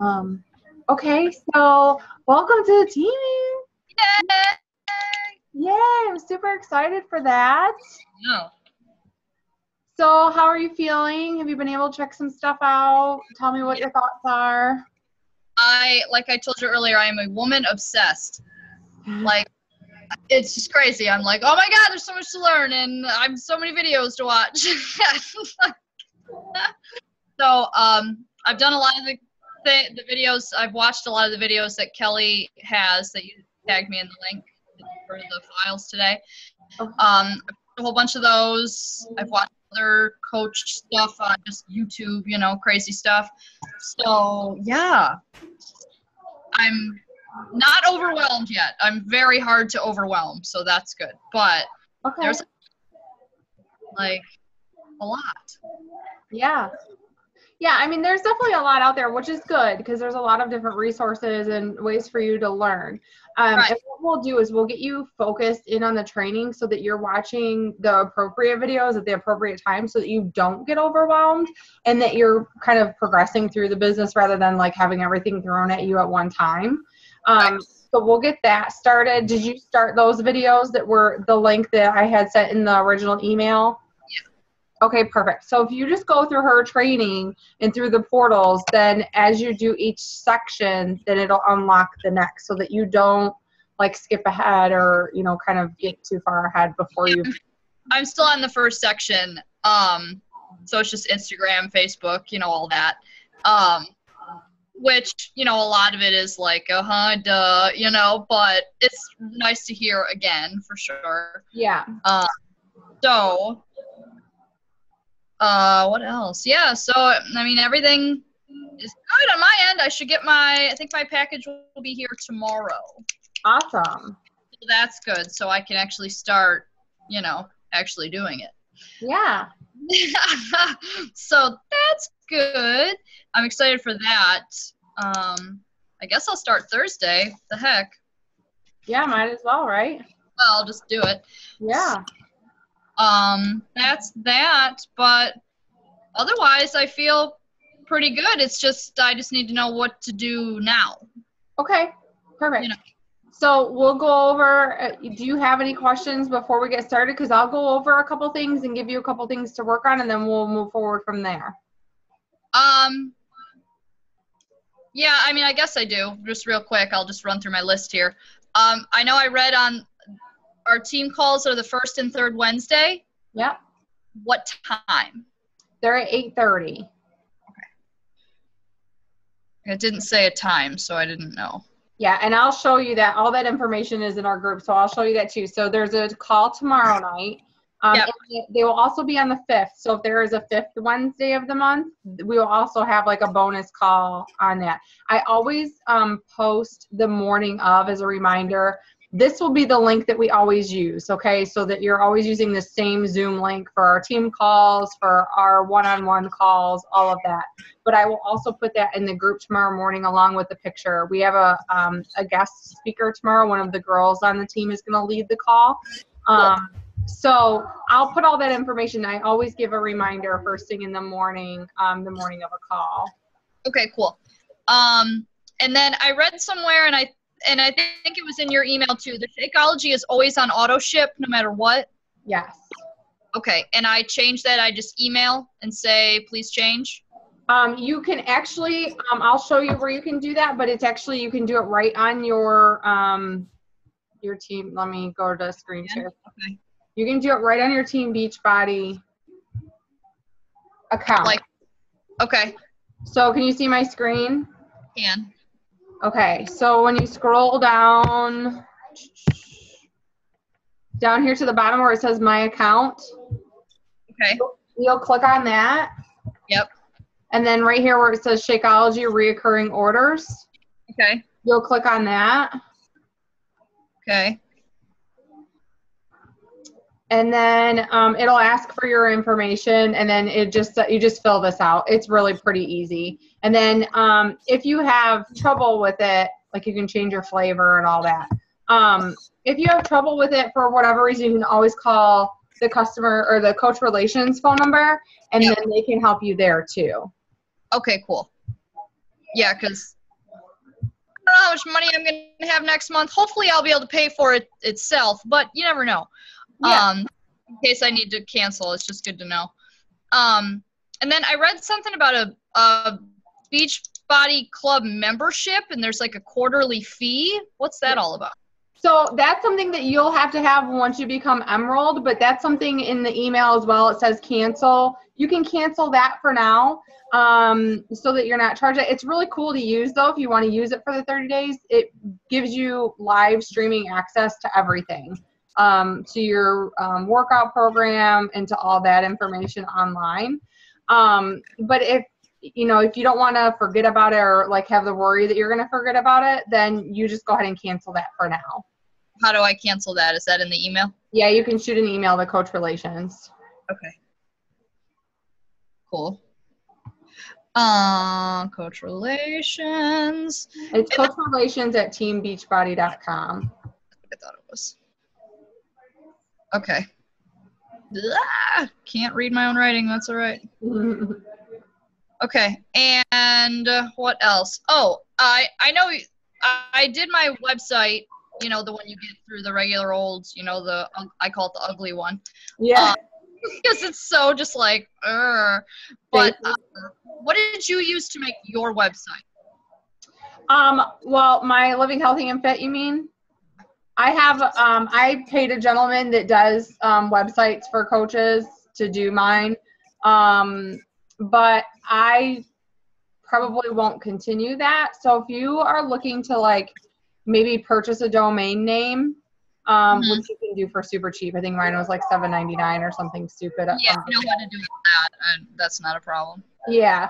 Um, okay, so welcome to the team. Yay! Yay, I'm super excited for that. No. So how are you feeling? Have you been able to check some stuff out? Tell me what your thoughts are. Like I told you earlier, I am a woman obsessed. Like, it's just crazy. I'm like, oh my God, there's so much to learn, and I'm so many videos to watch. So, I've done a lot of the videos. I've watched a lot of the videos that Kelly has that you tagged me in the link for the files today. A whole bunch of those. I've watched other coach stuff on just YouTube, crazy stuff. So yeah, I'm not overwhelmed yet. I'm very hard to overwhelm, so that's good. But there's like a lot. Yeah. Yeah, I mean, there's definitely a lot out there, which is good because there's a lot of different resources and ways for you to learn. Right. And what we'll do is we'll get you focused in on the training so that you're watching the appropriate videos at the appropriate time so that you don't get overwhelmed and that you're kind of progressing through the business rather than like having everything thrown at you at one time. Right. So we'll get that started. Did you start those videos that were the link that I had sent in the original email? Okay, perfect. So if you just go through her training and through the portals, then as you do each section, then it'll unlock the next so that you don't like skip ahead or, kind of get too far ahead before you. I'm still on the first section. So it's just Instagram, Facebook, all that. Which, a lot of it is like, duh, but it's nice to hear again for sure. Yeah. So what else? Yeah, so I mean everything is good on my end. I should get I think my package will be here tomorrow. Awesome. So that's good. So I can actually start, actually doing it. Yeah. So that's good. I'm excited for that. I guess I'll start Thursday. The heck. Yeah, might as well, right? Well, I'll just do it. Yeah. That's that, but otherwise I feel pretty good. It's just, I just need to know what to do now. Okay, perfect. So we'll go over, do you have any questions before we get started? Because I'll go over a couple things and give you a couple things to work on, and then we'll move forward from there. Yeah, I mean, I guess I do. Just real quick, I'll just run through my list here. I know I read on our team calls are the first and third Wednesday. Yep. What time? They're at 8:30. Okay. It didn't say a time, so I didn't know. Yeah, and I'll show you that. All that information is in our group, so I'll show you that too. So there's a call tomorrow night. Yep. And they will also be on the 5th. So if there is a 5th Wednesday of the month, we will also have like a bonus call on that. I always post the morning of as a reminder. This will be the link that we always use, okay? So that you're always using the same Zoom link for our team calls, for our one-on-one calls, all of that. But I will also put that in the group tomorrow morning along with the picture. We have a guest speaker tomorrow. One of the girls on the team is going to lead the call. So I'll put all that information. I always give a reminder first thing in the morning of a call. Okay, cool. And then I read somewhere, and I think it was in your email too, the Shakeology is always on auto ship no matter what? Yes. Okay, and I changed that. I just email and say, please change? You can actually, I'll show you where you can do that, but it's actually, you can do it right on your team. Let me go to screen share. Okay. You can do it right on your Team Beachbody account. Okay. So can you see my screen? Can. Okay, so when you scroll down here to the bottom where it says my account. Okay. You'll click on that. Yep. And then right here where it says Shakeology reoccurring orders. Okay. You'll click on that. Okay. And then it'll ask for your information, and then you just fill this out. It's really pretty easy. And then if you have trouble with it, like you can change your flavor and all that. If you have trouble with it for whatever reason, you can always call the customer or the coach relations phone number, and then they can help you there too. Okay, cool. Yeah, because I don't know how much money I'm going to have next month. Hopefully I'll be able to pay for it itself, but you never know. Yeah. In case I need to cancel, it's just good to know. And then I read something about a Beachbody Club membership, and there's like a quarterly fee. What's that all about? So that's something that you'll have to have once you become Emerald, but that's something in the email as well. It says cancel. You can cancel that for now, so that you're not charged. It's really cool to use, though, if you want to use it for the 30 days. It gives you live streaming access to everything, to your workout program and to all that information online. But if you don't want to forget about it or like have the worry that you're going to forget about it, then you just go ahead and cancel that for now. How do I cancel that? Is that in the email? Yeah, you can shoot an email to Coach Relations. Okay. Cool. Coach Relations. It's coachrelations@teambeachbody.com. I thought it was. Okay. Can't read my own writing. That's all right. Okay. And what else? Oh, I know I did my website, the one you get through the regular old, I call it the ugly one. Yeah. Because it's so just like, but what did you use to make your website? Well, my Living Healthy and Fit, you mean? I have, I paid a gentleman that does websites for coaches to do mine, but I probably won't continue that. So if you are looking to like maybe purchase a domain name, which you can do for super cheap. I think mine was like $7.99 or something stupid. Yeah, I know how to do that, and that's not a problem. Yeah,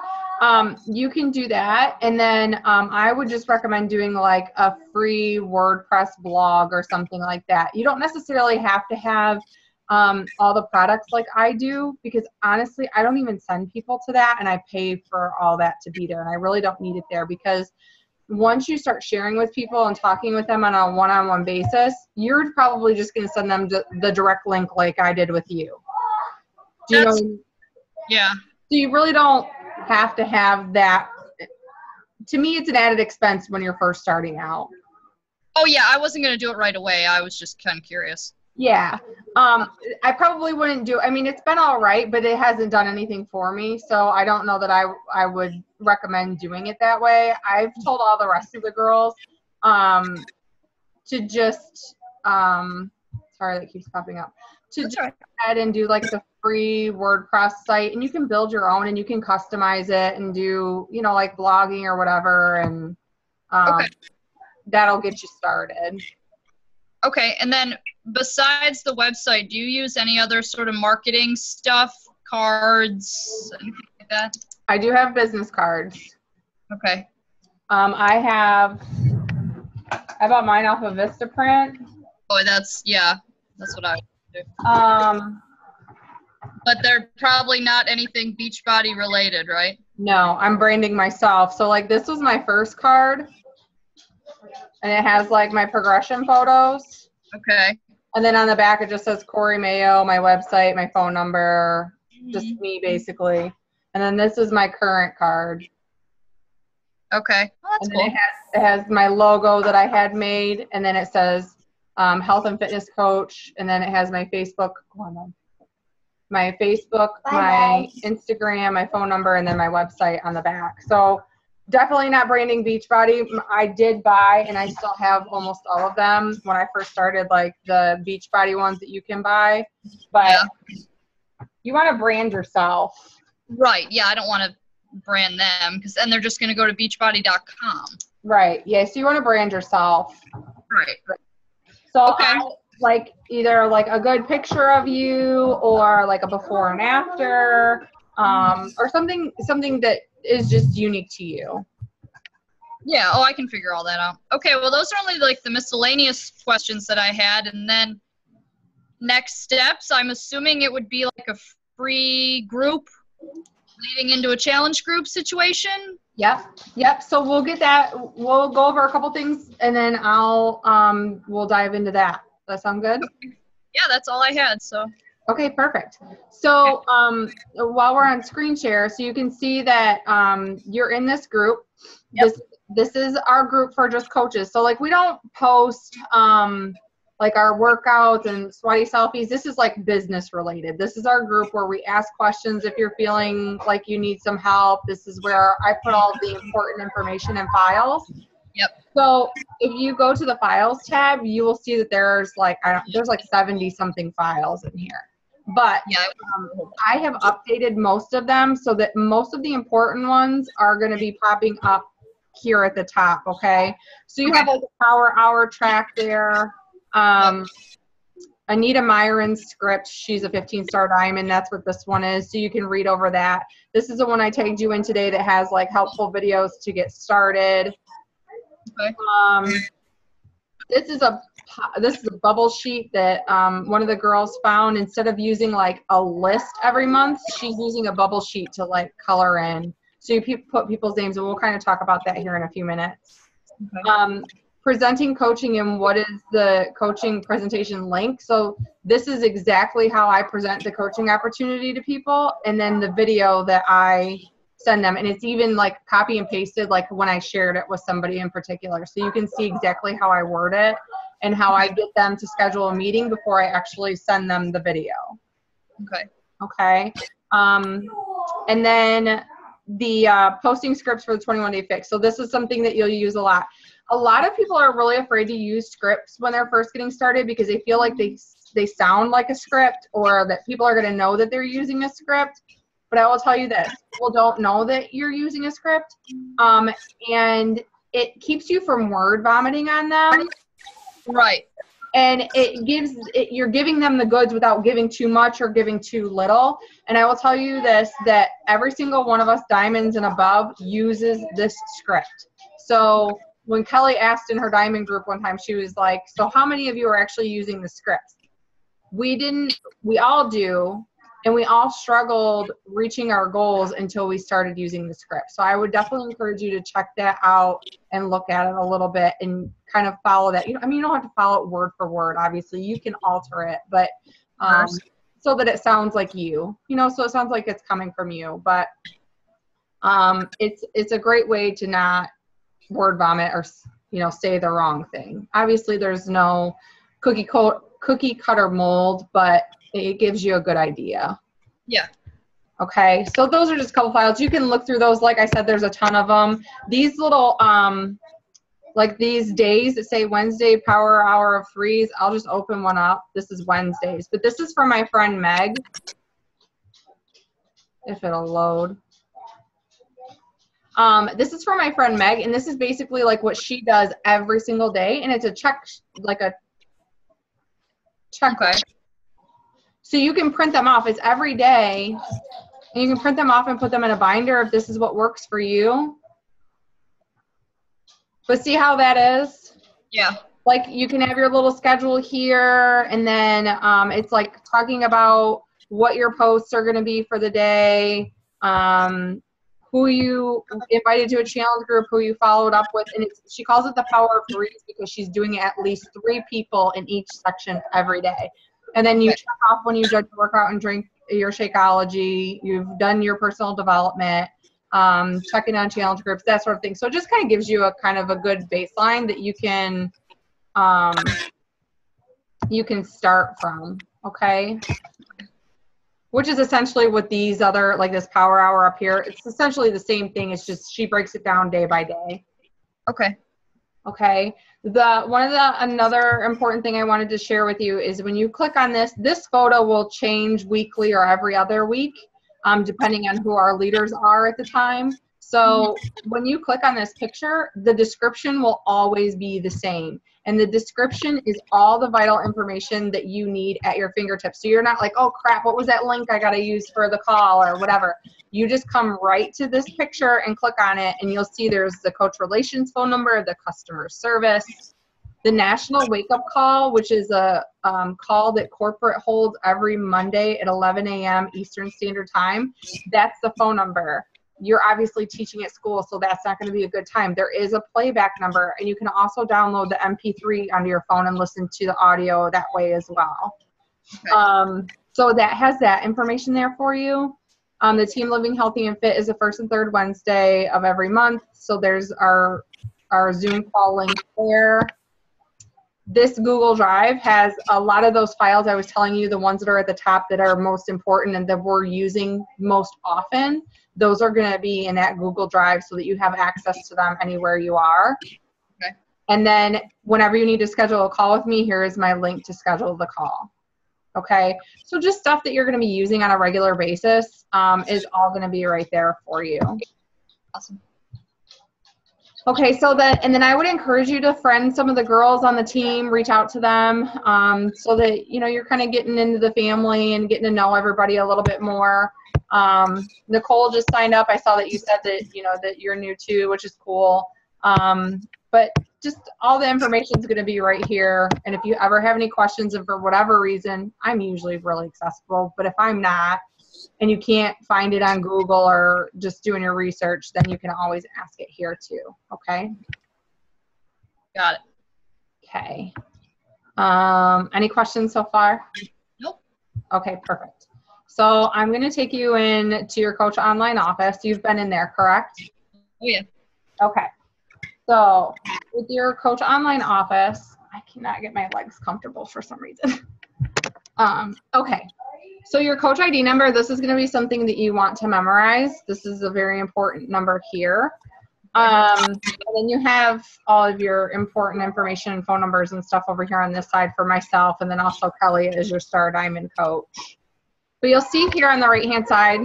you can do that, and then I would just recommend doing like a free WordPress blog or something like that. You don't necessarily have to have all the products like I do, because honestly, I don't even send people to that, and I pay for all that to be there, and I really don't need it there, because once you start sharing with people and talking with them on a one-on-one basis, you're probably just going to send them the direct link like I did with you. Do you know? Yeah. So you really don't have to have that. To me, it's an added expense when you're first starting out. Oh, yeah. I wasn't going to do it right away. I was just kind of curious. Yeah. I probably wouldn't do, I mean, it's been all right, but it hasn't done anything for me. So I don't know that I would recommend doing it that way. I've told all the rest of the girls to just, sorry, that keeps popping up, to just go ahead and do like the free WordPress site, and you can build your own and you can customize it and do, like blogging or whatever. And that'll get you started. Okay. And then besides the website, do you use any other sort of marketing stuff, cards, anything like that? I do have business cards. Okay. I bought mine off of Vistaprint. Oh, that's what I would do. But they're probably not anything Beachbody related, right? No, I'm branding myself. So like this was my first card, and it has like my progression photos. Okay. And then on the back, it just says Corey Mayo, my website, my phone number, just me basically. And then this is my current card. Okay. Well, that's cool. It has my logo that I had made, and then it says health and fitness coach, and then it has my Facebook, my Instagram, my phone number, and then my website on the back. So definitely not branding Beachbody. I did buy, and I still have almost all of them when I first started, like the Beachbody ones that you can buy. But you want to brand yourself. Right. Yeah, I don't want to brand them, because then they're just going to go to beachbody.com. Right. Yeah, so you want to brand yourself. Right. So I like either like a good picture of you, or like a before and after, or something that is just unique to you. Yeah. Oh, I can figure all that out. Okay. Well, those are only like the miscellaneous questions that I had. And then next steps, I'm assuming it would be like a free group leading into a challenge group situation. Yep. So we'll get that. We'll go over a couple things, and then we'll dive into that. Does that sound good? Yeah, that's all I had. So. Okay, perfect. So while we're on screen share, so you can see that you're in this group. Yep. This is our group for just coaches. So like we don't post like our workouts and sweaty selfies. This is like business related. This is our group where we ask questions if you're feeling like you need some help. This is where I put all the important information in files. Yep. So if you go to the files tab, you will see that there's like there's like 70 something files in here. But Yeah. I have updated most of them so that most of the important ones are going to be popping up here at the top. Okay, so you have like a power hour track there. Anita Myron's script, she's a 15-star diamond. That's what this one is. So you can read over that. This is the one I tagged you in today that has like helpful videos to get started. Okay. This is a bubble sheet that one of the girls found. Instead of using like a list every month, she's using a bubble sheet to like color in. So you put people's names, and we'll kind of talk about that here in a few minutes. Okay. Presenting coaching and what is the coaching presentation link. So this is exactly how I present the coaching opportunity to people, and then the video that I send them, and it's even like copy and pasted like when I shared it with somebody in particular, so you can see exactly how I word it and how I get them to schedule a meeting before I actually send them the video. Okay. And then the posting scripts for the 21-day fix. So this is something that you'll use a lot. A lot of people are really afraid to use scripts when they're first getting started because they feel like they sound like a script, or that people are going to know that they're using a script. But I will tell you this, people don't know that you're using a script, and it keeps you from word vomiting on them. Right. And you're giving them the goods without giving too much or giving too little. And I will tell you this, that every single one of us diamonds and above uses this script. So when Kelly asked in her diamond group one time, she was like, so how many of you are actually using the script? We all do. And we all struggled reaching our goals until we started using the script. So I would definitely encourage you to check that out and look at it a little bit and kind of follow that. You don't have to follow it word for word. Obviously, you can alter it, but so that it sounds like you. So it sounds like it's coming from you. But it's a great way to not word vomit or say the wrong thing. Obviously, there's no cookie cutter mold, but it gives you a good idea. Yeah. Okay, so those are just a couple files. You can look through those. Like I said, there's a ton of them. These little, like these days that say Wednesday power hour of 3s, I'll just open one up. This is Wednesdays, but this is from my friend Meg. If it'll load. This is from my friend Meg, and this is basically like what she does every single day, and it's a check. Okay. So you can print them off. It's every day. And you can print them off and put them in a binder if this is what works for you. But see how that is? Yeah. Like you can have your little schedule here, and then it's like talking about what your posts are going to be for the day, who you invited to a challenge group, who you followed up with. And she calls it the power of 3s because she's doing it at least 3 people in each section every day. And then you check off when you judge your workout and drink your Shakeology, you've done your personal development, checking on challenge groups, that sort of thing. So it just kind of gives you a kind of a good baseline that you can start from, okay? Which is essentially what these other, like this power hour up here, it's essentially the same thing. It's just she breaks it down day by day. Okay. Okay. Another important thing I wanted to share with you is when you click on this photo will change weekly or every other week, depending on who our leaders are at the time. So when you click on this picture, the description will always be the same. And the description is all the vital information that you need at your fingertips. So you're not like, oh crap, what was that link I got to use for the call or whatever. You just come right to this picture and click on it, and you'll see there's the coach relations phone number, the customer service, the national wake-up call, which is a call that corporate holds every Monday at 11 a.m. Eastern Standard Time. That's the phone number. You're obviously teaching at school, so that's not going to be a good time. There is a playback number, and you can also download the MP3 onto your phone and listen to the audio that way as well. Okay. So that has that information there for you. The Team Living Healthy and Fit is the first and third Wednesday of every month. So there's our Zoom call link there. This Google Drive has a lot of those files I was telling you, the ones that are at the top that are most important and that we're using most often. Those are going to be in that Google Drive so that you have access to them anywhere you are. Okay. And then whenever you need to schedule a call with me, here is my link to schedule the call. Okay, so just stuff that you're going to be using on a regular basis is all going to be right there for you. Awesome. Okay, so then I would encourage you to friend some of the girls on the team, reach out to them so that, you know, you're kind of getting into the family and getting to know everybody a little bit more. Nicole just signed up. I saw that you said that, you know, that you're new too, which is cool. But just all the information is going to be right here. And if you ever have any questions, and for whatever reason, I'm usually really accessible, but if I'm not, and you can't find it on Google or just doing your research, then you can always ask it here too. Okay. Got it. Okay. Any questions so far? Nope. Okay, perfect. So I'm going to take you in to your Coach Online office. You've been in there, correct? Oh, yeah. Okay. So with your Coach Online office, I cannot get my legs comfortable for some reason. Okay. So your Coach ID number, this is going to be something that you want to memorize. This is a very important number here. And then you have all of your important information and phone numbers and stuff over here on this side for myself, and then also Kelly is your Star Diamond coach. But you'll see here on the right-hand side,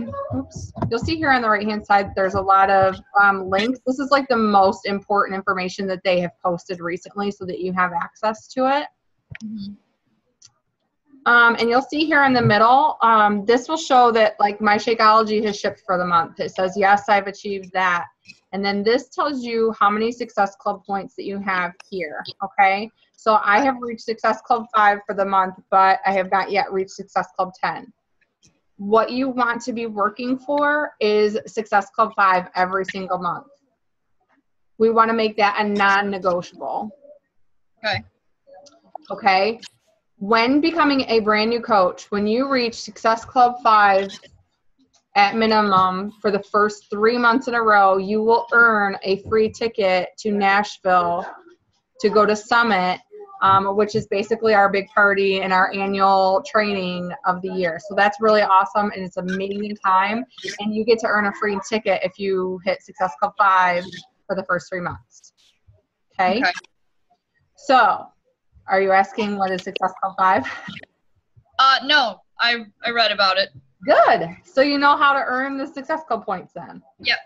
you'll see here on the right-hand side, there's a lot of links. This is like the most important information that they have posted recently so that you have access to it. Mm-hmm. And you'll see here in the middle, this will show that like my Shakeology has shipped for the month. It says, yes, I've achieved that. And then this tells you how many Success Club points that you have here, okay? So I have reached Success Club 5 for the month, but I have not yet reached Success Club 10. What you want to be working for is Success Club 5 every single month. We want to make that a non-negotiable. Okay. Okay? When becoming a brand new coach, when you reach Success Club 5 at minimum for the first 3 months in a row, you will earn a free ticket to Nashville to go to Summit, which is basically our big party and our annual training of the year. So that's really awesome, and it's an amazing time. And you get to earn a free ticket if you hit Success Club 5 for the first 3 months. Okay? So, are you asking what is Success Club 5? No, I read about it. Good. So you know how to earn the Success Club points then? Yep.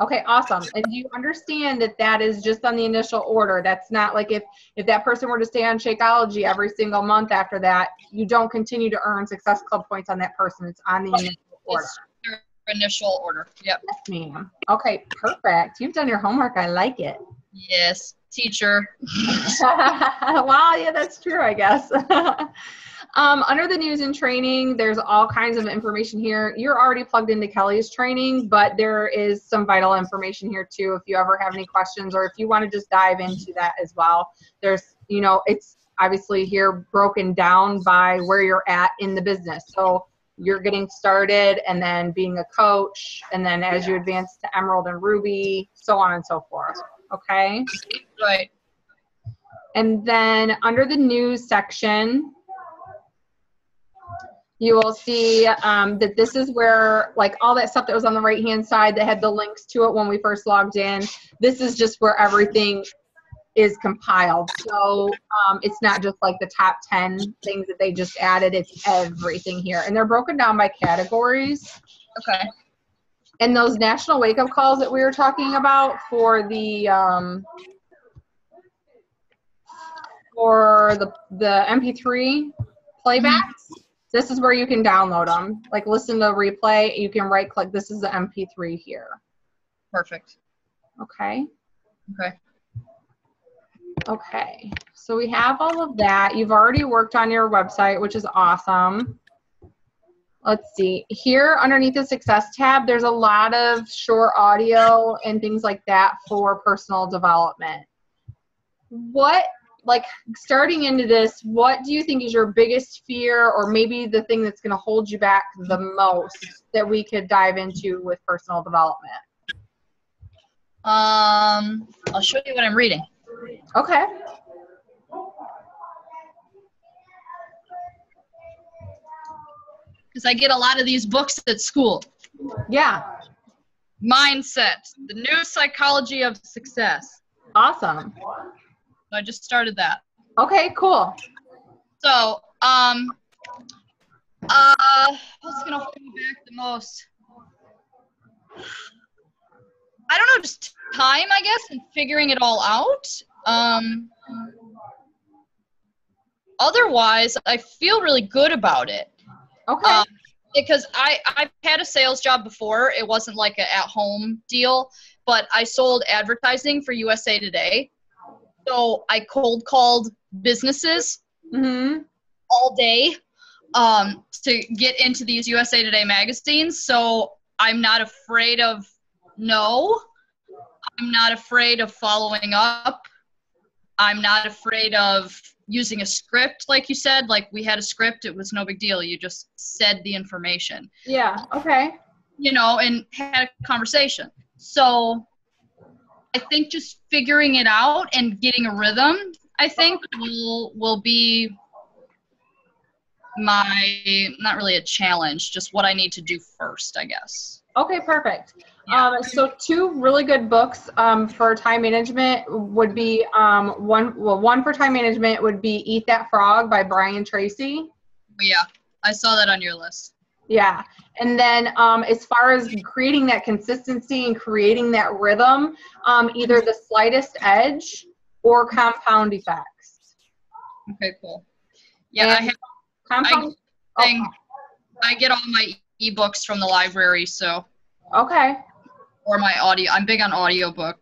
Okay, awesome. And do you understand that that is just on the initial order? That's not like if that person were to stay on Shakeology every single month after that, you don't continue to earn Success Club points on that person. It's on the initial order. It's their initial order. Yep. Yes, ma'am. Okay, perfect. You've done your homework. I like it. Yes, teacher. Wow, yeah, that's true, I guess. Under the news and training, there's all kinds of information here. You're already plugged into Kelly's training, but there is some vital information here too if you ever have any questions or if you want to just dive into that as well. There's, you know, it's obviously here broken down by where you're at in the business. So you're getting started and then being a coach, and then as you advance to Emerald and Ruby, so on and so forth. Okay? Right. And then under the news section, you will see that this is where, like, all that stuff that was on the right-hand side that had the links to it when we first logged in, this is just where everything is compiled. So it's not just like the top 10 things that they just added. It's everything here. And they're broken down by categories. Okay. And those national wake-up calls that we were talking about for the MP3 playbacks, this is where you can download them. Like listen to replay, you can right click. This is the MP3 here. Perfect. Okay. Okay. Okay. So we have all of that. You've already worked on your website, which is awesome. Let's see. Here underneath the Success tab, there's a lot of short audio and things like that for personal development. What like starting into this, what do you think is your biggest fear, or maybe the thing that's going to hold you back the most that we could dive into with personal development? I'll show you what I'm reading. Okay. Because I get a lot of these books at school. Yeah. Mindset, the new psychology of success. Awesome. So I just started that. Okay, cool. So, what's gonna hold me back the most? I don't know, just time, I guess, and figuring it all out. Otherwise, I feel really good about it. Okay. Because I've had a sales job before. It wasn't like an at-home deal, but I sold advertising for USA Today. So I cold called businesses all day to get into these USA Today magazines. So I'm not afraid of no. I'm not afraid of following up. I'm not afraid of using a script, like you said. Like, we had a script. It was no big deal. You just said the information. Yeah, okay. You know, and had a conversation. So I think just figuring it out and getting a rhythm, I think, will be my, not really a challenge, just what I need to do first, I guess. Okay, perfect. Yeah. So 2 really good books for time management would be one for time management would be Eat That Frog by Brian Tracy. Yeah, I saw that on your list. Yeah. And then as far as creating that consistency and creating that rhythm, either The Slightest Edge or Compound Effects. Okay, cool. Yeah, and I get all my ebooks from the library, so. Okay. Or my audio. I'm big on audiobook.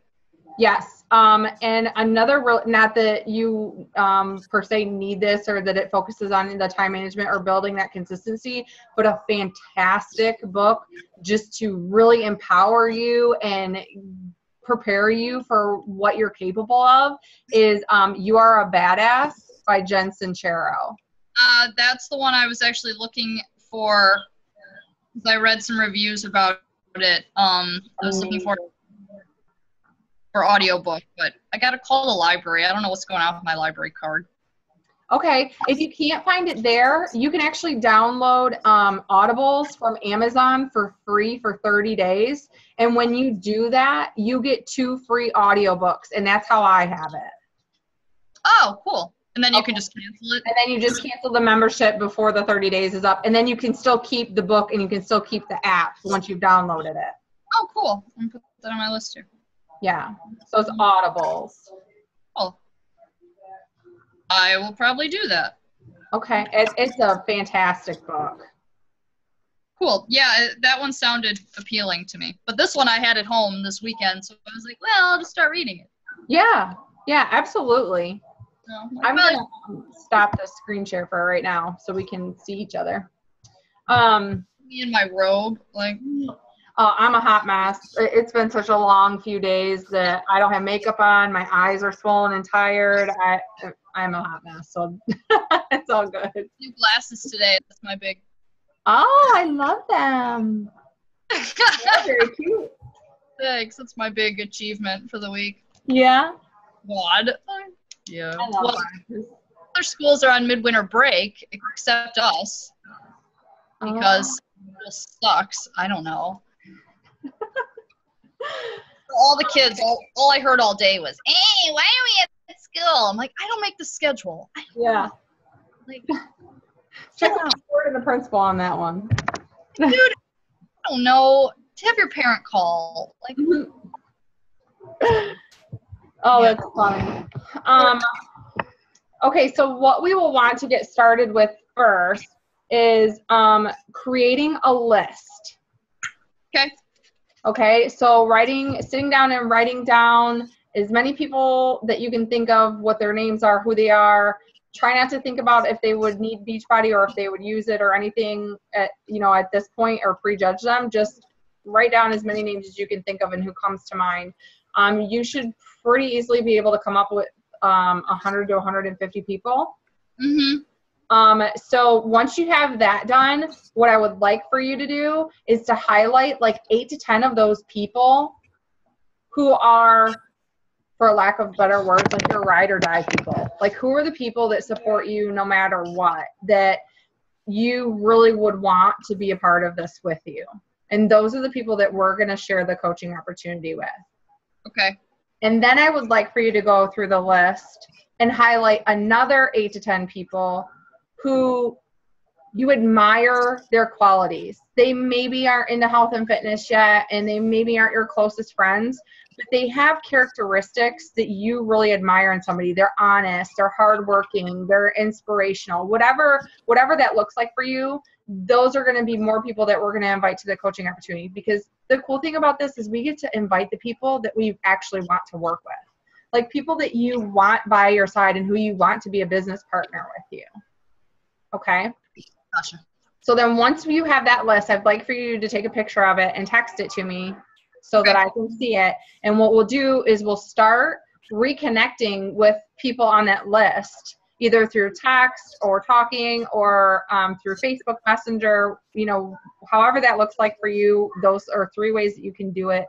Yes. And another, not that you per se need this or that it focuses on the time management or building that consistency, but a fantastic book just to really empower you and prepare you for what you're capable of is You Are a Badass by Jen Sincero. That's the one I was actually looking for. I read some reviews about it. I was looking for audiobook, but I gotta call the library. I don't know what's going on with my library card. Okay, if you can't find it there, you can actually download Audibles from Amazon for free for 30 days. And when you do that, you get 2 free audiobooks, and that's how I have it. Oh, cool. And then you can just cancel it? And then you just cancel the membership before the 30 days is up. And then you can still keep the book and you can still keep the app once you've downloaded it. Oh, cool. I'm going to put that on my list too. Yeah. So it's Audibles. Oh. I will probably do that. Okay. It's a fantastic book. Cool. Yeah, that one sounded appealing to me. But this one I had at home this weekend, so I was like, well, I'll just start reading it. Yeah. Yeah, absolutely. So, I'm going to stop the screen share for right now so we can see each other. Me in my robe, like. I'm a hot mess. It's been such a long few days that I don't have makeup on. My eyes are swollen and tired. I'm a hot mess, so it's all good. New glasses today. That's my big. Oh, I love them. They're very cute. Thanks. That's my big achievement for the week. Yeah. God. Yeah. I love glasses. Other schools are on midwinter break, except us, because it sucks. I don't know. All the kids, all I heard all day was, hey, why are we at school? I'm like, I don't make the schedule. Yeah. Like, check with the board and the principal on that one. Dude, I don't know. Have your parent call. Like, oh, that's funny. Okay, so what we will want to get started with first is creating a list. Okay. Okay, so sitting down and writing down as many people that you can think of, what their names are, who they are. Try not to think about if they would need Beachbody or if they would use it or anything at this point, or prejudge them. Just write down as many names as you can think of and who comes to mind. You should pretty easily be able to come up with 100 to 150 people. Mm-hmm. So once you have that done, what I would like for you to do is to highlight like 8 to 10 of those people who are, for lack of better words, like your ride or die people. Like, who are the people that support you no matter what, that you really would want to be a part of this with you? And those are the people that we're going to share the coaching opportunity with. Okay. And then I would like for you to go through the list and highlight another 8 to 10 people who you admire their qualities. They maybe aren't into health and fitness yet, and they maybe aren't your closest friends, but they have characteristics that you really admire in somebody. They're honest, they're hardworking, they're inspirational, whatever that looks like for you. Those are going to be more people that we're going to invite to the coaching opportunity, because the cool thing about this is we get to invite the people that we actually want to work with, like people that you want by your side and who you want to be a business partner with you. Okay. Gotcha. So then once you have that list, I'd like for you to take a picture of it and text it to me so that I can see it. And what we'll do is we'll start reconnecting with people on that list, either through text or talking or through Facebook Messenger, you know, however that looks like for you. Those are 3 ways that you can do it.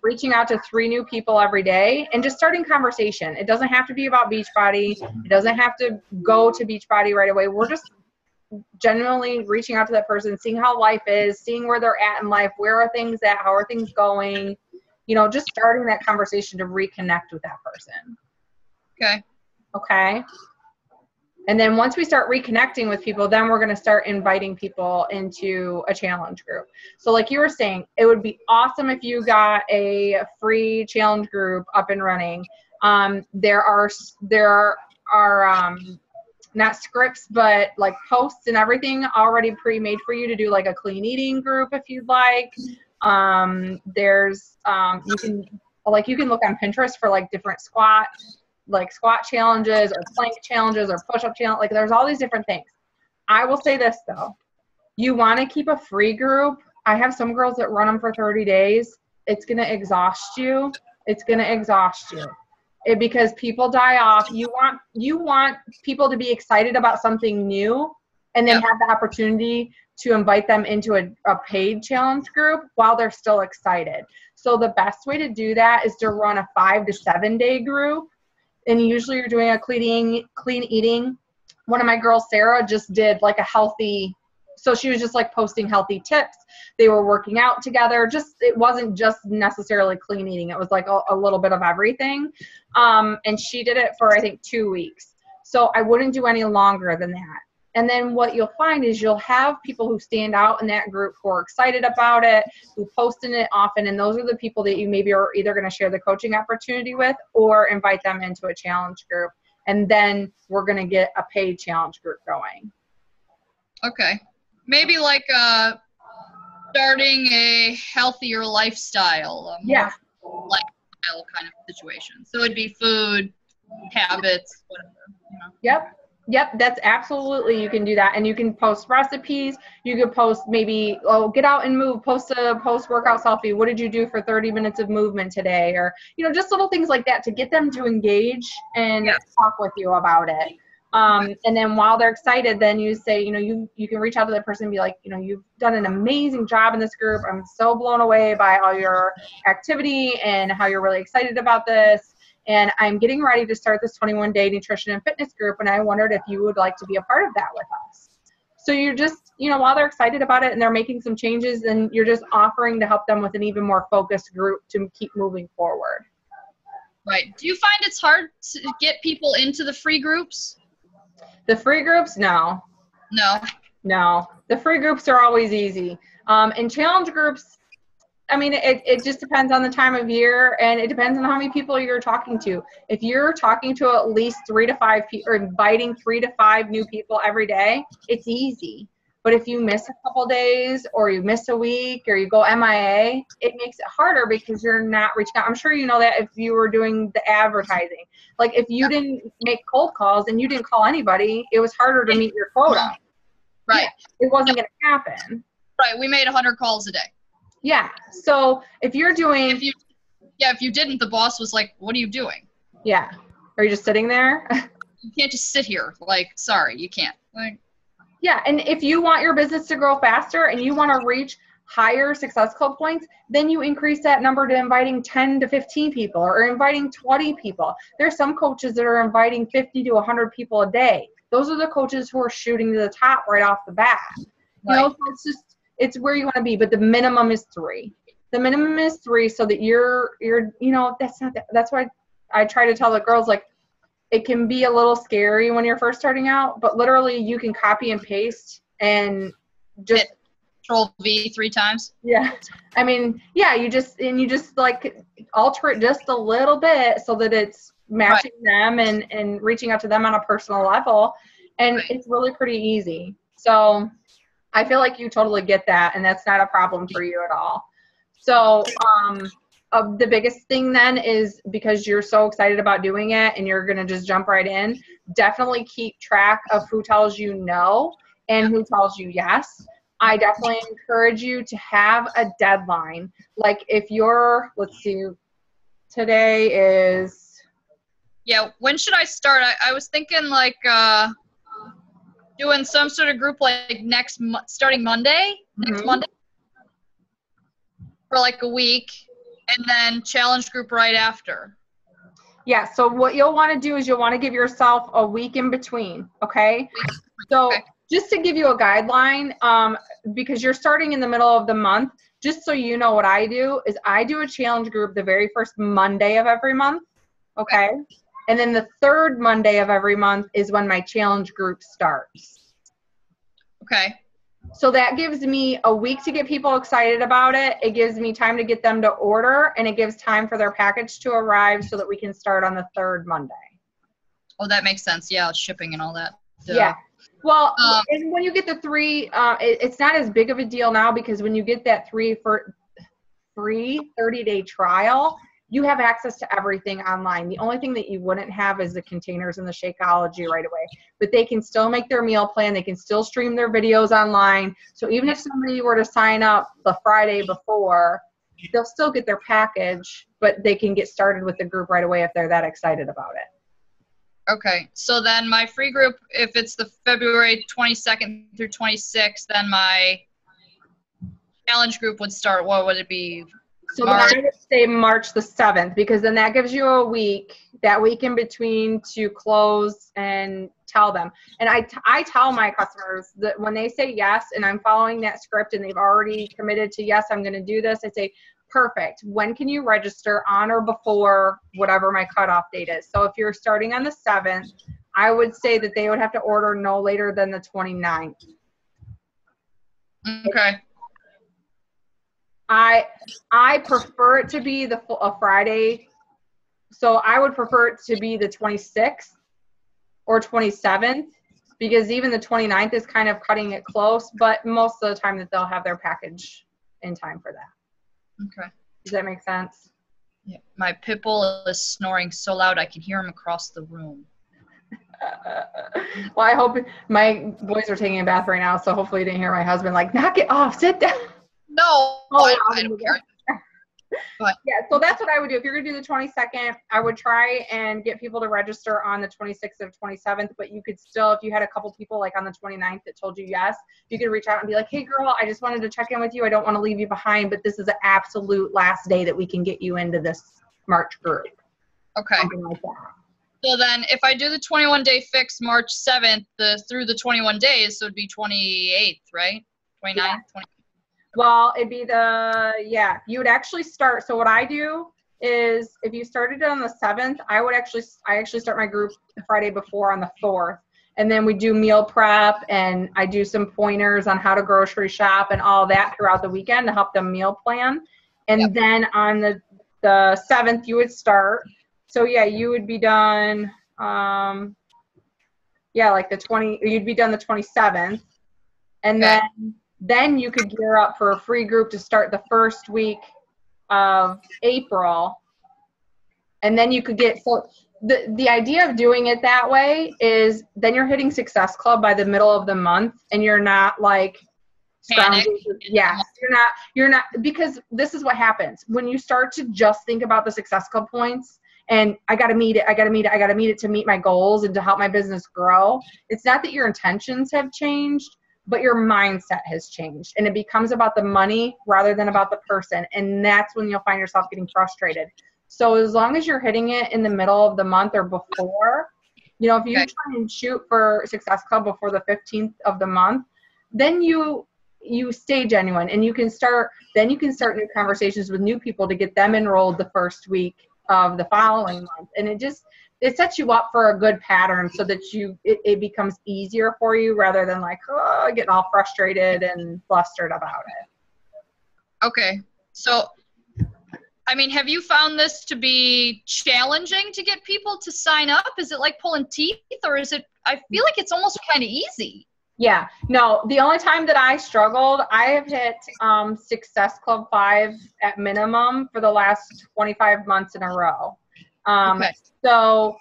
Reaching out to 3 new people every day and just starting conversation. It doesn't have to be about Beachbody. It doesn't have to go to Beachbody right away. We're just genuinely reaching out to that person, seeing how life is, seeing where they're at in life, where are things at, how are things going, you know, just starting that conversation to reconnect with that person. Okay. And then once we start reconnecting with people, then we're going to start inviting people into a challenge group. So like you were saying, it would be awesome if you got a free challenge group up and running. There are not scripts, but like posts and everything already pre-made for you to do, like a clean eating group if you'd like. You can look on Pinterest for like different squat challenges or plank challenges or push-up challenge. Like there's all these different things. I will say this though, you want to keep a free group. I have some girls that run them for 30 days. It's going to exhaust you. Because people die off. You want people to be excited about something new and then have the opportunity to invite them into a paid challenge group while they're still excited. So the best way to do that is to run a 5 to 7 day group. And usually you're doing a clean eating. One of my girls, Sarah, just did like a healthy, so she was just like posting healthy tips. They were working out together. It wasn't just necessarily clean eating. It was like a little bit of everything. And she did it for, I think, 2 weeks. So I wouldn't do any longer than that. And then what you'll find is you'll have people who stand out in that group who are excited about it, who post in it often, and those are the people that you maybe are either going to share the coaching opportunity with or invite them into a challenge group. And then we're going to get a paid challenge group going. Okay. Maybe like starting a healthier lifestyle, lifestyle kind of situation. So it'd be food, habits, whatever, you know. Yep, that's absolutely, you can do that. And you can post recipes. You could post maybe, get out and move, post a post-workout selfie. What did you do for 30 minutes of movement today? Or, you know, just little things like that to get them to engage and talk with you about it. And then while they're excited, then you say, you know, you can reach out to that person and be like, you know, you've done an amazing job in this group. I'm so blown away by all your activity and how you're really excited about this. And I'm getting ready to start this 21-day nutrition and fitness group, and I wondered if you would like to be a part of that with us. So you're just, you know, while they're excited about it and they're making some changes, then you're just offering to help them with an even more focused group to keep moving forward. Right. Do you find it's hard to get people into the free groups? The free groups? No. The free groups are always easy. And challenge groups, I mean, it just depends on the time of year, and it depends on how many people you're talking to. If you're talking to at least 3 to 5 people, or inviting 3 to 5 new people every day, it's easy. But if you miss a couple days, or you miss a week, or you go MIA, it makes it harder because you're not reaching out. I'm sure you know that if you were doing the advertising. Like if you didn't make cold calls and you didn't call anybody, it was harder to meet your quota. Right. Yeah, it wasn't going to happen. Right. We made 100 calls a day. Yeah. So if you're doing, if you didn't, the boss was like, "What are you doing?" Yeah. Are you just sitting there? You can't just sit here. Like, sorry, you can't. Like, Yeah, and if you want your business to grow faster and you want to reach higher Success Club points, then you increase that number to inviting 10 to 15 people or inviting 20 people. There's some coaches that are inviting 50 to 100 people a day. Those are the coaches who are shooting to the top right off the bat. You know, so it's where you want to be, but the minimum is 3. The minimum is 3 so that you're you know, that's why I try to tell the girls, like, it can be a little scary when you're first starting out, but literally you can copy and paste and just Control V 3 times. Yeah. I mean, yeah, you just like alter it just a little bit so that it's matching them and reaching out to them on a personal level. And it's really pretty easy. So I feel like you totally get that, and that's not a problem for you at all. So the biggest thing then is, because you're so excited about doing it and you're going to just jump right in, definitely keep track of who tells you no and who tells you yes. I definitely encourage you to have a deadline. Like if you're, let's see, today is. Yeah, when should I start? I was thinking like doing some sort of group like starting Monday, next Monday for like a week, and then challenge group right after. Yeah, so what you'll want to do is you'll want to give yourself a week in between, okay? So just to give you a guideline, because you're starting in the middle of the month, just so you know what I do is I do a challenge group the very first Monday of every month, okay? And then the third Monday of every month is when my challenge group starts. Okay. So that gives me a week to get people excited about it. It gives me time to get them to order, and it gives time for their package to arrive so that we can start on the third Monday. Oh, that makes sense. Yeah, shipping and all that. Yeah. Well, and when you get the 3, it's not as big of a deal now, because when you get that free 30-day trial, you have access to everything online. The only thing that you wouldn't have is the containers and the Shakeology right away. But they can still make their meal plan. They can still stream their videos online. So even if somebody were to sign up the Friday before, they'll still get their package, but they can get started with the group right away if they're that excited about it. Okay, so then my free group, if it's the February 22nd through 26th, then my challenge group would start, what would it be? So then I would say March the 7th, because then that gives you a week, that week in between, to close and tell them. And I tell my customers that when they say yes, and I'm following that script and they've already committed to, yes, I'm going to do this, I say, perfect. When can you register, on or before whatever my cutoff date is? So if you're starting on the 7th, I would say that they would have to order no later than the 29th. Okay. I prefer it to be a Friday, so I would prefer it to be the 26th or 27th, because even the 29th is kind of cutting it close, but most of the time that they'll have their package in time for that. Okay. Does that make sense? Yeah. My pit bull is snoring so loud I can hear him across the room. Well, I hope my boys are taking a bath right now, so hopefully you didn't hear my husband like, knock it off, sit down. No, I don't care. But yeah, so that's what I would do. If you're going to do the 22nd, I would try and get people to register on the 26th or 27th, but you could still, if you had a couple people like on the 29th that told you yes, you could reach out and be like, hey girl, I just wanted to check in with you. I don't want to leave you behind, but this is the absolute last day that we can get you into this March group. Okay. Something like that. So then if I do the 21-day fix March 7th through the 21 days, so it'd be 28th, right? 29th? Yeah. 20th. Well, it'd be you would actually start. So what I do is, if you started on the 7th, I actually start my group the Friday before on the 4th. And then we do meal prep, and I do some pointers on how to grocery shop and all that throughout the weekend to help them meal plan. And then on the 7th, you would start. So yeah, you would be done, like you'd be done the 27th. And then you could gear up for a free group to start the first week of April. And then you could so the idea of doing it that way is then you're hitting Success Club by the middle of the month, and you're not like scrounging. Yeah, you're not, because this is what happens when you start to just think about the Success Club points and I got to meet it to meet my goals and to help my business grow. It's not that your intentions have changed, but your mindset has changed, and it becomes about the money rather than about the person. And that's when you'll find yourself getting frustrated. So as long as you're hitting it in the middle of the month or before, you know, if you try and shoot for Success Club before the 15th of the month, then you stay genuine, and you can start new conversations with new people to get them enrolled the first week of the following month. And it sets you up for a good pattern so that it becomes easier for you rather than like, oh, getting all frustrated and flustered about it. Okay. So, I mean, have you found this to be challenging to get people to sign up? Is it like pulling teeth, or is it, I feel like it's almost kind of easy. Yeah, no, the only time that I struggled, I have hit Success Club 5 at minimum for the last 25 months in a row. So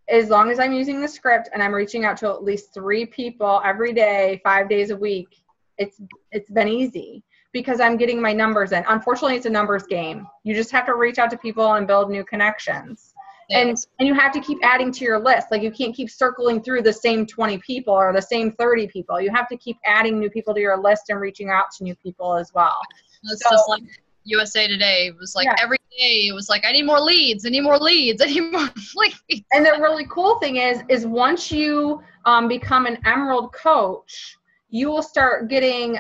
as long as I'm using the script and I'm reaching out to at least 3 people every day, 5 days a week, it's been easy because I'm getting my numbers in. Unfortunately, it's a numbers game. You just have to reach out to people and build new connections. And you have to keep adding to your list. Like, you can't keep circling through the same 20 people or the same 30 people. You have to keep adding new people to your list and reaching out to new people as well. It's just like USA Today. It was like every day it was like, I need more leads, I need more leads, I need more leads. And the really cool thing is once you become an Emerald coach, you will start getting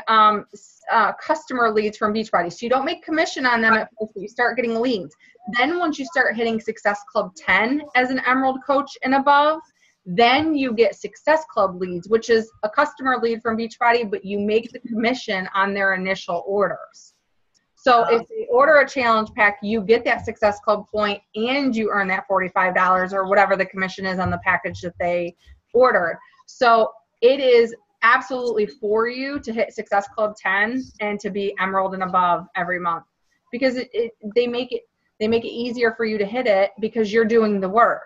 customer leads from Beachbody. So you don't make commission on them at first, but you start getting leads. Then once you start hitting Success Club 10 as an Emerald coach and above, then you get Success Club leads, which is a customer lead from Beachbody, but you make the commission on their initial orders. So if they order a challenge pack, you get that Success Club point and you earn that $45 or whatever the commission is on the package that they ordered. So it is absolutely for you to hit Success Club 10 and to be Emerald and above every month, because they make it easier for you to hit it because you're doing the work.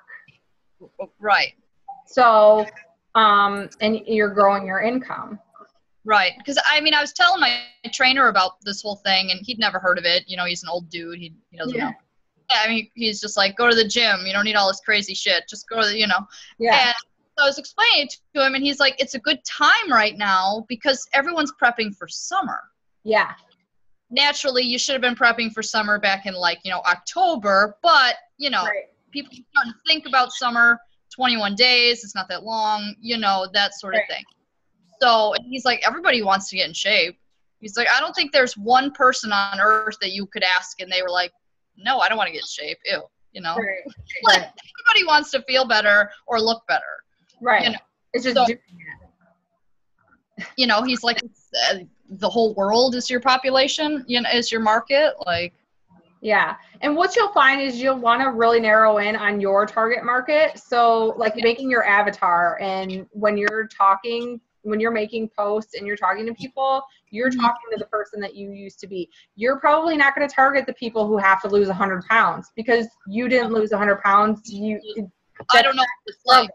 Right. So, and you're growing your income. Right. Because, I mean, I was telling my trainer about this whole thing, and he'd never heard of it. You know, he's an old dude. He doesn't know. Yeah, I mean, he's just like, go to the gym. You don't need all this crazy shit. Just go to the, you know. Yeah. And so I was explaining it to him, and he's like, it's a good time right now because everyone's prepping for summer. Yeah. Naturally, you should have been prepping for summer back in, like, you know, October. But, you know, people are starting to think about summer, 21 days. It's not that long, you know, that sort of thing. So he's like, everybody wants to get in shape. He's like, I don't think there's one person on earth that you could ask and they were like, no, I don't want to get in shape. Ew, you know? Like, everybody wants to feel better or look better. Right. You know? It's just doing it. You know, he's like, the whole world is your population, you know, is your market. Like, yeah. And what you'll find is you'll want to really narrow in on your target market. So like making your avatar, and when you're making posts and you're talking to people, you're talking to the person that you used to be. You're probably not going to target the people who have to lose 100 pounds because you didn't lose 100 pounds. I don't know what it's like.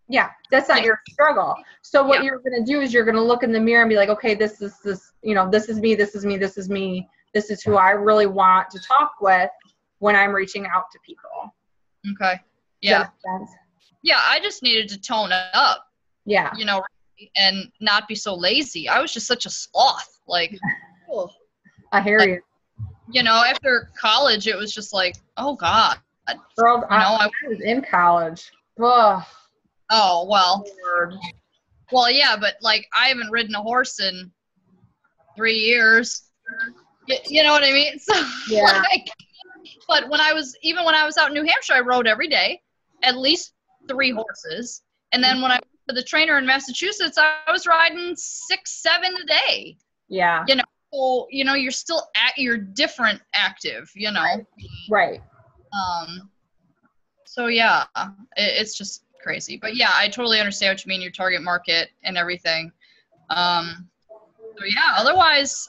Yeah, that's not your struggle. So what you're going to do is you're going to look in the mirror and be like, okay, this is me, this is who I really want to talk with when I'm reaching out to people. Okay. Yeah. Yeah, I just needed to tone up. Yeah. You know, and not be so lazy. I was just such a sloth. Like, I hear you. You know, after college, it was just like, oh God. Girl, I was in college. Ugh. Oh, well. Lord. Well, yeah, but like, I haven't ridden a horse in 3 years. You know what I mean? So, like, but when I was out in New Hampshire, I rode every day, at least 3 horses. And then when I went to the trainer in Massachusetts, I was riding 6, 7 a day. Yeah. You know, so, you know, you're different active, you know? Right. So yeah, it's just crazy. But yeah, I totally understand what you mean, your target market and everything. So yeah, otherwise,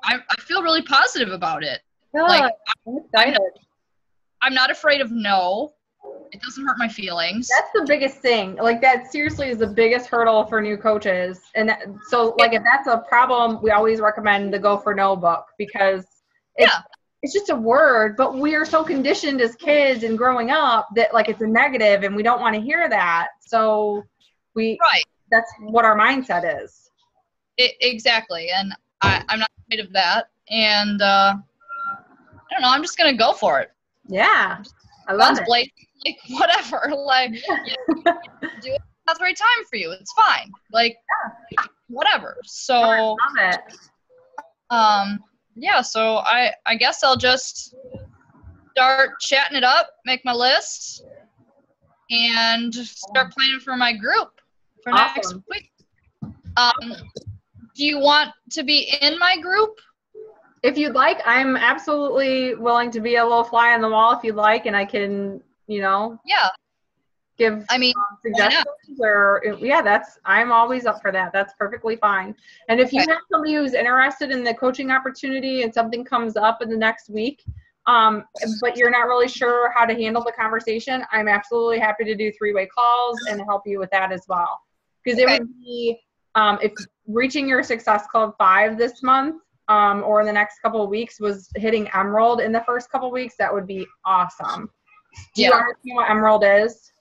I feel really positive about it. Like, I'm not afraid of no. It doesn't hurt my feelings. That's the biggest thing. Like, that seriously is the biggest hurdle for new coaches. And so, like, if that's a problem, we always recommend the Go for No book, because it's just a word, but we are so conditioned as kids and growing up that like it's a negative and we don't want to hear that. So that's what our mindset is. Exactly. And I'm not afraid of that. And I don't know, I'm just going to go for it. Yeah. I love it. Like, whatever. Like, do it. That's the right time for you. It's fine. Like, whatever. So, I love it. Yeah, so I guess I'll just start chatting it up, make my list, and start planning for my group for next week. Do you want to be in my group? If you'd like, I'm absolutely willing to be a little fly on the wall if you'd like, and I can, give suggestions or I'm always up for that. That's perfectly fine. And if you have somebody who's interested in the coaching opportunity and something comes up in the next week, but you're not really sure how to handle the conversation, I'm absolutely happy to do 3-way calls and help you with that as well. Because it would be, if reaching your Success Club 5 this month, or in the next couple of weeks was hitting Emerald in the first couple of weeks, that would be awesome. Do you understand what Emerald is?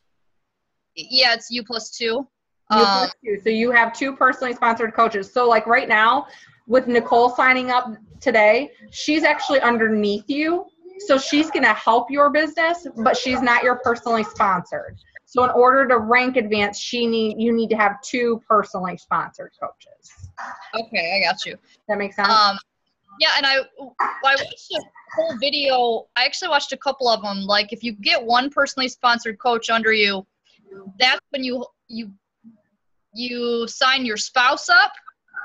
Yeah, it's U+2. U+2. So you have 2 personally sponsored coaches. So like right now with Nicole signing up today, she's actually underneath you. So she's going to help your business, but she's not your personally sponsored. So in order to rank advance, you need to have 2 personally sponsored coaches. Okay, I got you. That makes sense? Yeah, and I watched a whole video. I actually watched a couple of them. Like if you get 1 personally sponsored coach under you, that's when you sign your spouse up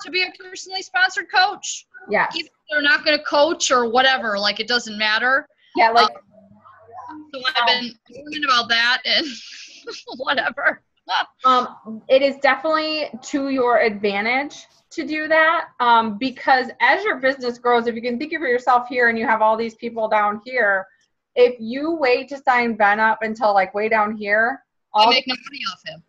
to be a personally sponsored coach. Yeah. Even if they're not going to coach or whatever, like it doesn't matter. Yeah, like. So I've been learning about that and whatever. It is definitely to your advantage to do that, because as your business grows, if you can think of yourself here and you have all these people down here, if you wait to sign Ben up until like way down here, I make no money off him.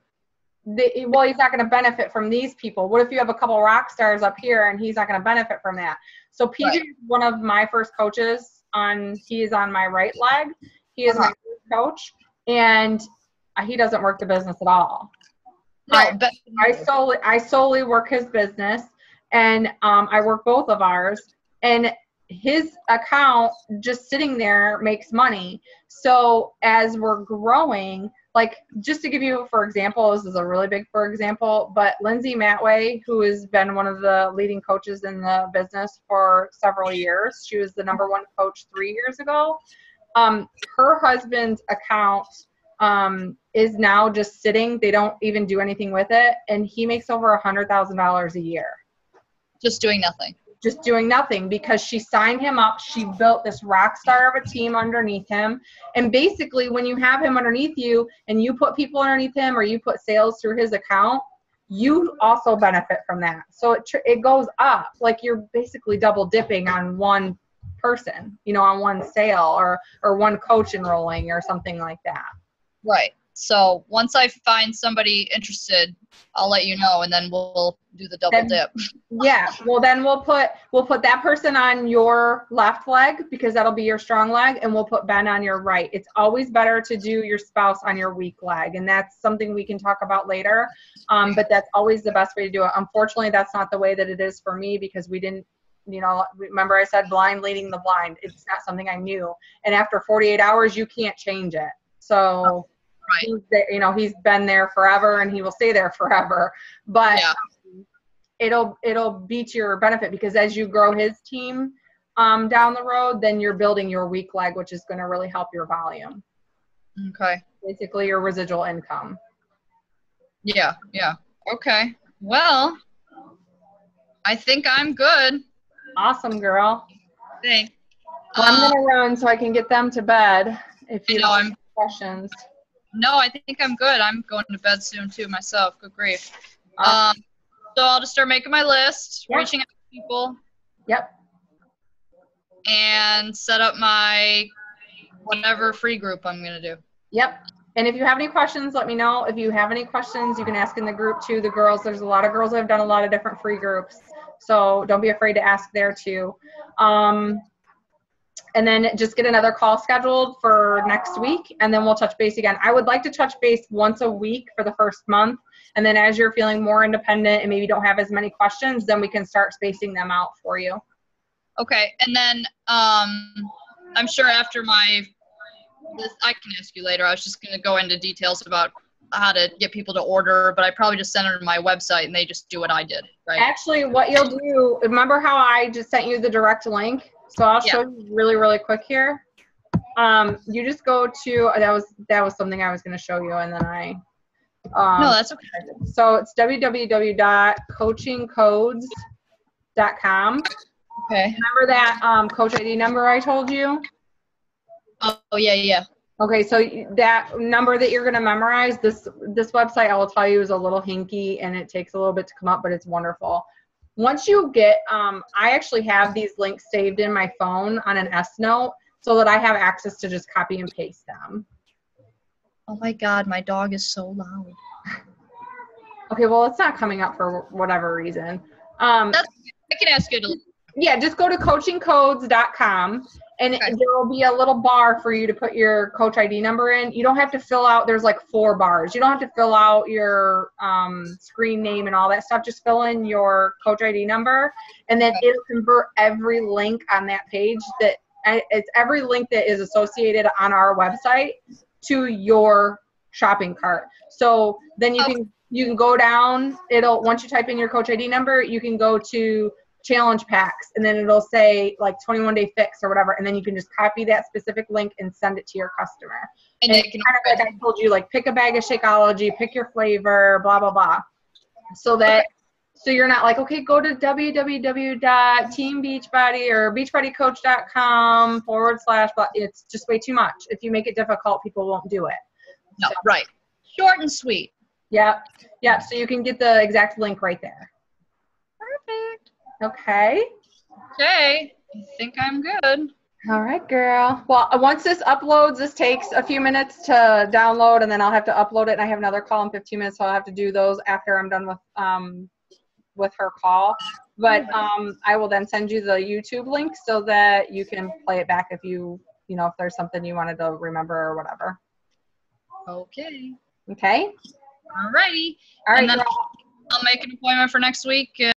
He's not going to benefit from these people. What if you have a couple rock stars up here and he's not going to benefit from that? So PJ is one of my first coaches he is on my right leg. He is my first coach, and he doesn't work the business at all. No, I solely work his business, and I work both of ours, and his account just sitting there makes money. So as we're growing, like just to give you, for example, this is a really big for example, but Lindsay Matway, who has been one of the leading coaches in the business for several years, she was the #1 coach 3 years ago. Her husband's account is now just sitting. They don't even do anything with it. And he makes over $100,000 a year. Just doing nothing. Just doing nothing because she signed him up. She built this rock star of a team underneath him. And basically when you have him underneath you and you put people underneath him or you put sales through his account, you also benefit from that. So it goes up. Like you're basically double dipping on one person, on one sale or one coach enrolling or something like that. Right. So once I find somebody interested, I'll let you know, and then we'll do the double dip. Yeah. Well, then we'll put that person on your left leg because that'll be your strong leg, and we'll put Ben on your right. It's always better to do your spouse on your weak leg, and that's something we can talk about later. But that's always the best way to do it. Unfortunately, that's not the way that it is for me because we didn't. Remember I said blind leading the blind. It's not something I knew. And after 48 hours, you can't change it. So, he's been there forever and he will stay there forever. But it'll be to your benefit because as you grow his team down the road, then you're building your weak leg, which is going to really help your volume. Okay. Basically your residual income. Yeah. Okay. Well, I think I'm good. Awesome, girl. Thanks. Well, I'm going to run so I can get them to bed if you have questions. No, I think I'm good. I'm going to bed soon, too, myself. Good grief. So I'll just start making my list, reaching out to people. Yep. And set up my whatever free group I'm going to do. Yep. And if you have any questions, let me know. If you have any questions, you can ask in the group, too. The girls, there's a lot of girls that have done a lot of different free groups. So don't be afraid to ask there, too. and then just get another call scheduled for next week, and then we'll touch base again. I would like to touch base once a week for the first month, and then as you're feeling more independent and maybe don't have as many questions, then we can start spacing them out for you. Okay, and then I'm sure after this, I can ask you later. I was just going to go into details about how to get people to order, but I probably just sent it to my website and they just do what I did, right? Actually, what you'll do, remember how I just sent you the direct link? So I'll show you really, really quick here. You just go to, that was something I was going to show you, and then no, that's okay. So it's www.coachingcodes.com. Okay. Remember that coach ID number I told you? Oh, yeah. Okay, so that number that you're going to memorize, this website, I will tell you, is a little hinky, and it takes a little bit to come up, but it's wonderful. Once you get, I actually have these links saved in my phone on an S note so that I have access to just copy and paste them. Oh my God, my dog is so loud. Okay, well, it's not coming up for whatever reason. I can ask you to. Yeah, just go to coachingcodes.com, and there will be a little bar for you to put your coach ID number in. You don't have to fill out, there's like 4 bars. You don't have to fill out your screen name and all that stuff. Just fill in your coach ID number, and then it'll convert every link on that page it's every link that is associated on our website to your shopping cart. So then you can go down, once you type in your coach ID number, you can go to challenge packs, and then it'll say like 21-day fix or whatever, and then you can just copy that specific link and send it to your customer. And they can, kind of like I told you, like pick a bag of Shakeology, pick your flavor, blah blah blah, so you're not like, okay, go to www.teambeachbody or beachbodycoach.com /. It's just way too much. If you make it difficult, people won't do it. No, right. Short and sweet. Yep. So you can get the exact link right there. Perfect. Okay. I think I'm good. All right, girl. Well, once this uploads, this takes a few minutes to download, and then I'll have to upload it, and I have another call in 15 minutes, so I'll have to do those after I'm done with her call. But I will then send you the YouTube link so that you can play it back if if there's something you wanted to remember or whatever. Okay. Okay? Alrighty. All right, and then girl. I'll make an appointment for next week.